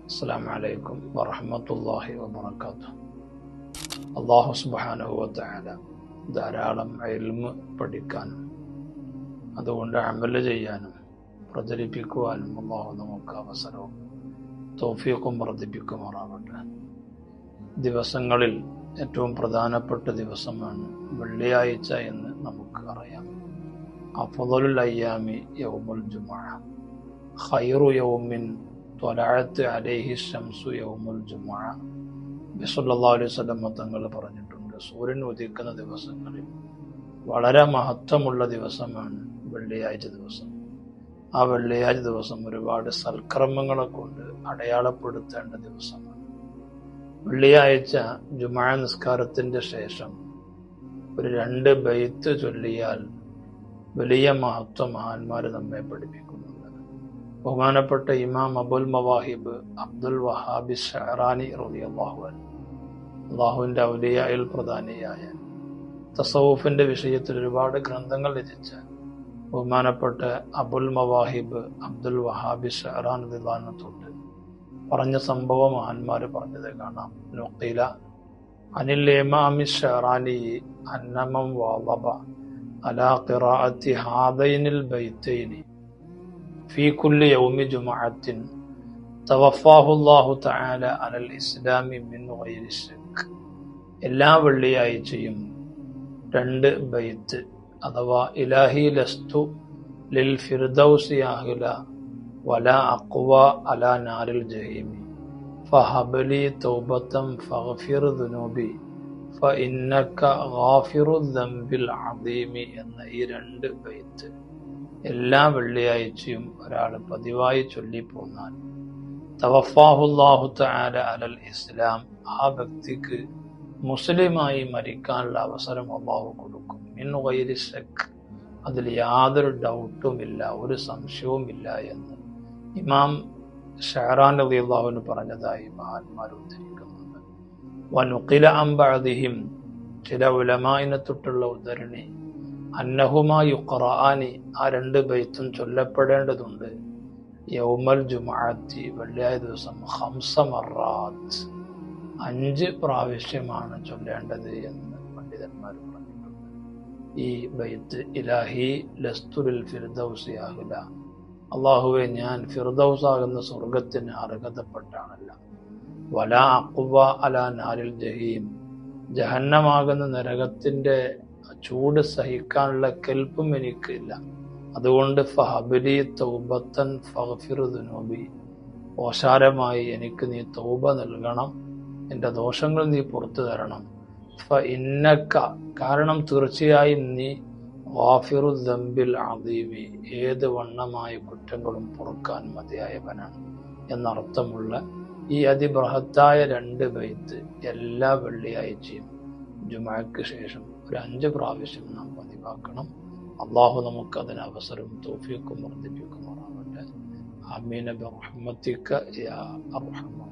അസ്സലാമു അലൈക്കും വറഹ്മത്തുള്ളാഹി വബറകാതുഹു. അല്ലാഹു സുബ്ഹാനഹു വതആല ധാരാളം ഇൽമ് പഠിക്കാനും അതുകൊണ്ട് അമല് ചെയ്യാനും പ്രചരിപ്പിക്കുവാനും അല്ലാഹു നമുക്ക് അവസരവും തൗഫീഖും വർദ്ധിപ്പിക്കുമാറാവട്ടെ. ദിവസങ്ങളിൽ ഏറ്റവും പ്രധാനപ്പെട്ട ദിവസമാണ് വെള്ളിയാഴ്ച എന്ന് നമുക്ക് അറിയാം. അഫ്ളലുൽ അയ്യാമി യൗമുൽ ജുമുഅ, ഖൈറു യൗമിൻ ത്വലഅത് അലൈഹി ശംസു യൗമുൽ ജുമുഅ. നബി സല്ലല്ലാഹു അലൈഹി വസല്ലം തങ്ങൾ പറഞ്ഞിട്ടുണ്ട്, സൂര്യൻ ഉദിക്കുന്ന ദിവസങ്ങളിൽ വളരെ മഹത്വമുള്ള ദിവസമാണ് വെള്ളിയാഴ്ച ദിവസം. ആ വെള്ളിയാഴ്ച ദിവസം ഒരുപാട് സൽക്കർമ്മങ്ങളെ കൊണ്ട് അടയാളപ്പെടുത്തേണ്ട ദിവസമാണ്. വെള്ളിയാഴ്ച ജുമുഅ നിസ്കാരത്തിന്റെ ശേഷം ഒരു 2 ബൈത്ത് ചൊല്ലിയാൽ വലിയ മഹത്വം മഹാന്മാർ നമ്മെ പഠിപ്പിക്കുന്നുണ്ട്. ബഹുമാനപ്പെട്ട ഇമാം അബുൽ മവാഹിബ് അബ്ദുൽ വഹാബി ശഅറാനി റളിയല്ലാഹു അൻഹു, അല്ലാഹുവിന്റെ ഔലിയായിൽ പ്രധാനിയായ, തസവുഫിന്റെ വിഷയത്തിൽ ഒരുപാട് ഗ്രന്ഥങ്ങൾ രചിച്ച ബഹുമാനപ്പെട്ട അബുൽ മവാഹിബ് അബ്ദുൽ വഹാബി ശഅറാനി റളിയല്ലാഹു അൻഹു തൊട്ട് പറഞ്ഞ സംഭവം മഹാന്മാർ പറഞ്ഞത് കാണാം. നുഖില അനിൽ ഇമാമി ശഅറാനി അന്നമൻ വളബ അലാ ഖിറാഅത്തി ഹാദൈനിൽ ബൈതൈനി ഫീ കുല്ലി യൗമി ജുമുഅത്തിൻ തവഫാഹു അല്ലാഹു തആല അലൽ ഇസ്ലാമി മിൻ ഗൈരി ശക്ക്. എല്ലാ വെള്ളിയാഴ്ചയും 2 ബൈത്ത് അഥവാ ഇലാഹി ലസ്തു ലിൽ ഫിർദൗസി അഹ്ല വലാ അഖ്വ അലാ നാരിൽ ജഹീമി ഫഹബലി തൗബതൻ ഫഗ്ഫിർ ദുനൂബി ഫഇന്നക ഗാഫിറു ദംബിൽ അദീമി എന്ന ഈ 2 ബൈത്ത് എല്ലാ വെള്ളിയാഴ്ചയും ഒരാൾ പതിവായി ചൊല്ലിപ്പോന്നാൽ തവഫാഹുല്ലാഹു തആല അലൽ ഇസ്ലാം, ആ വ്യക്തിക്ക് മുസ്ലിമായി മരിക്കാനുള്ള അവസരം അല്ലാഹു കൊടുക്കും. മിൻ ഗൈരി ശക്ക്, അതിൽ യാതൊരു ഡൗട്ടുമില്ല, ഒരു സംശയവുമില്ല എന്ന് ഇമാം ശഅറാനി റളിയല്ലാഹു അൻഹു പറഞ്ഞതായി മഹാന്മാർ ഉദ്ധരിക്കുന്നുണ്ട്. വനുഖില അൻ ബഅദിഹിം, ചില ഉലമാഇനെ തൊട്ടുള്ള ഉദ്ധരണി, അന്നഹുമാ യുഖറആനി, ആ 2 ബൈത്തും ചൊല്ലപ്പെടേണ്ടതുണ്ട് യൗമൽ ജുമുഅത്തി, വെള്ളിയാഴ്ച ദിവസം 5 മറാത്ത്, 5 പ്രാവശ്യമാണ് ചൊല്ലേണ്ടത് എന്ന് പണ്ഡിതന്മാർ പറഞ്ഞിട്ടുണ്ട്. ഈ ബൈത്ത് ഇലാഹി ലസ്തു ലിൽ ഫിർദൗസി അഹ്ല, അല്ലാഹുവേ ഞാൻ ഫിർദൗസ് ആകുന്ന സ്വർഗത്തിന് അർഹതപ്പെട്ടാണല്ല. വലാ അഖ്വ അലാ നാരിൽ ജഹീം, ജഹന്നമാകുന്ന നരകത്തിന്റെ ചൂട് സഹിക്കാനുള്ള കെൽപ്പും എനിക്കില്ല. അതുകൊണ്ട് ഫഹബലി തൗബത്തൻ ഫഗ്ഫിർ ദുനൂബി, ഓശാരമായി എനിക്ക് നീ തൗബ നൽകണം, എന്റെ ദോഷങ്ങൾ നീ പുറത്തു തരണം. ഫഇന്നക, കാരണം തീർച്ചയായും നീ ഗാഫിറു ദംബിൽ അദീമി, ഏത് വണ്ണമായ കുറ്റങ്ങളും പൊറുക്കാൻ മതിയായവനാണ് എന്നർത്ഥമുള്ള ഈ അതിബൃഹത്തായ 2 ബൈത്ത് എല്ലാ വെള്ളിയാഴ്ചയും ജുമുഅക്ക് ശേഷം ഒരു 5 പ്രാവശ്യം നാം പതിവാക്കണം. അല്ലാഹു നമുക്ക് അതിന് അവസരം തൗഫീഖും വർദ്ധിപ്പിക്കുമാറാവട്ടെ. ആമീൻ ബിറഹ്മതിക യാ അർഹമർ